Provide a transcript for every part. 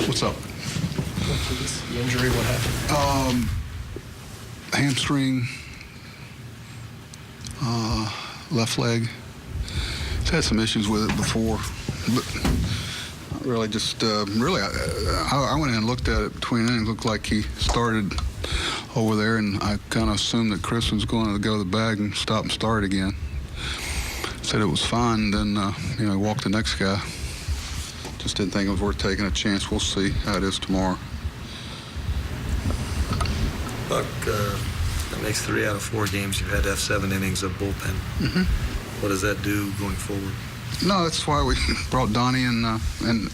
What's up? The injury, what happened? Hamstring, left leg. He's had some issues with it before, but not really. Just really, I went in and looked at it between innings. Looked like he started over there, and I kind of assumed that Chris was going to go to the bag and stop and start again. Said it was fine. Then walked the next guy. Just didn't think it was worth taking a chance. We'll see how it is tomorrow. Buck, that makes 3 out of 4 games you've had to have 7 innings of bullpen. Mm-hmm. What does that do going forward? No, that's why we brought Donnie and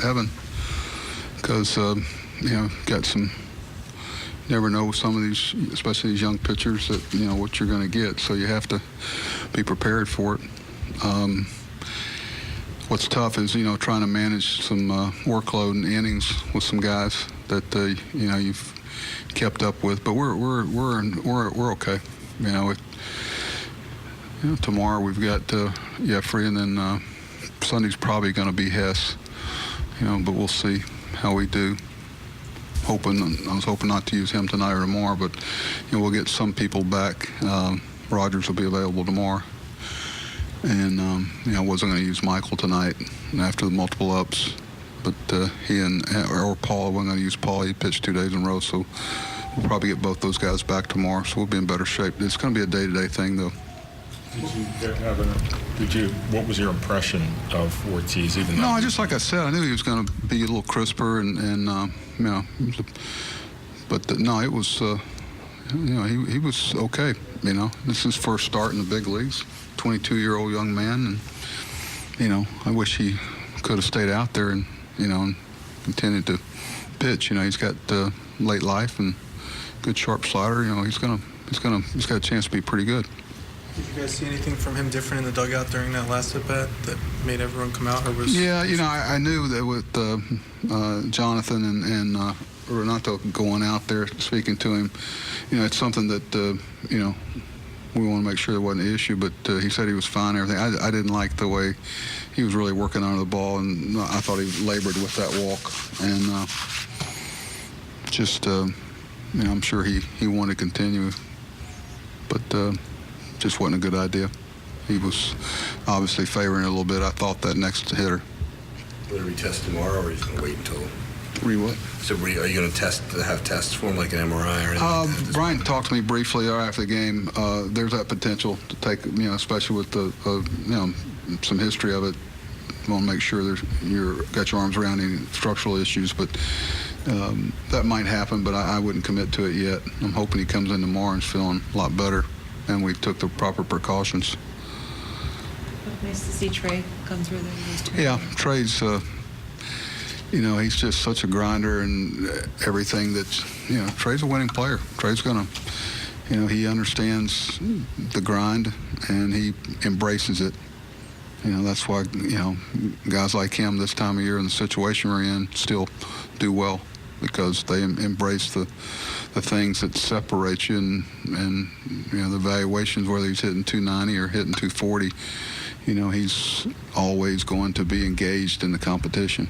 Evan, because got some. Never know some of these, especially these young pitchers, that what you're going to get. So you have to be prepared for it. What's tough is trying to manage some workload and innings with some guys that you've kept up with. But we're okay. Tomorrow we've got Jeffrey, and then Sunday's probably going to be Hess. But we'll see how we do. I was hoping not to use him tonight or tomorrow, but we'll get some people back. Rogers will be available tomorrow. And I wasn't going to use Michael tonight after the multiple ups, but he or Paul, I wasn't going to use Paul. He pitched 2 days in a row, so we'll probably get both those guys back tomorrow. So we'll be in better shape. It's going to be a day-to-day thing, though. What was your impression of Ortiz? No, just like I said, I knew he was going to be a little crisper, but no, it was, he was okay. This is his first start in the big leagues. 22-year-old young man, and I wish he could have stayed out there and and continued to pitch. He's got late life and good sharp slider. He's got a chance to be pretty good. Did you guys see anything from him different in the dugout during that last at bat that made everyone come out? Or was I knew that with Jonathan and Renato going out there speaking to him, it's something that we want to make sure there wasn't an issue, but he said he was fine and everything. I didn't like the way he was really working under the ball, and I thought he labored with that walk. And I'm sure he wanted to continue, but just wasn't a good idea. He was obviously favoring it a little bit. I thought that next hitter. Will he retest tomorrow, or are you going to wait until? What? So are you going to have tests for him, like an MRI or anything like that? Brian talked to me briefly after the game. There's that potential to take, especially with the, some history of it. You want to make sure you've got your arms around any structural issues, but that might happen, but I wouldn't commit to it yet. I'm hoping he comes in tomorrow and is feeling a lot better, and we took the proper precautions. Nice to see Trey come through there. Yeah, Trey's... he's just such a grinder and everything that's, Trey's a winning player. Trey's going to, he understands the grind and he embraces it. That's why, guys like him this time of year in the situation we're in still do well, because they embrace the things that separate you and the evaluations, whether he's hitting 290 or hitting 240, he's always going to be engaged in the competition.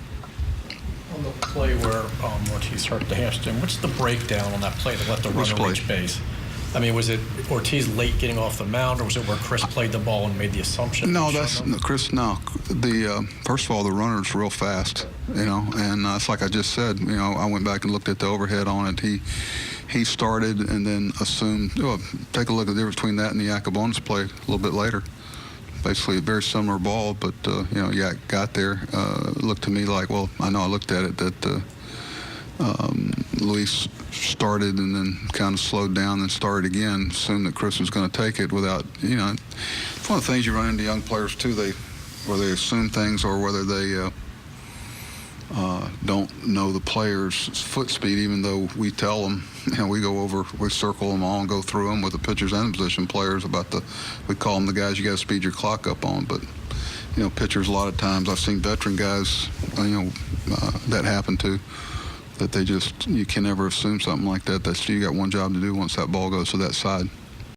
On the play where Ortiz hurt the hamstring, what's the breakdown on that play that let the runner reach base? I mean, was it Ortiz late getting off the mound, or was it where Chris played the ball and made the assumption? No, Chris. No, first of all, the runner's real fast, and it's like I just said. I went back and looked at the overhead on it. He started and then assumed. Take a look at the difference between that and the Yacabonis play a little bit later. Basically a very similar ball, but Yak got there. It looked to me like, well, I know I looked at it, that Luis started and then kind of slowed down and started again, assumed that Chris was going to take it without, it's one of the things you run into young players too, whether they assume things or whether they don't know the player's foot speed, even though we tell them, we circle them all and go through them with the pitchers and position players we call them the guys you got to speed your clock up on. But, pitchers a lot of times, I've seen veteran guys, that happen to, that you can never assume something like that. You got one job to do once that ball goes to that side.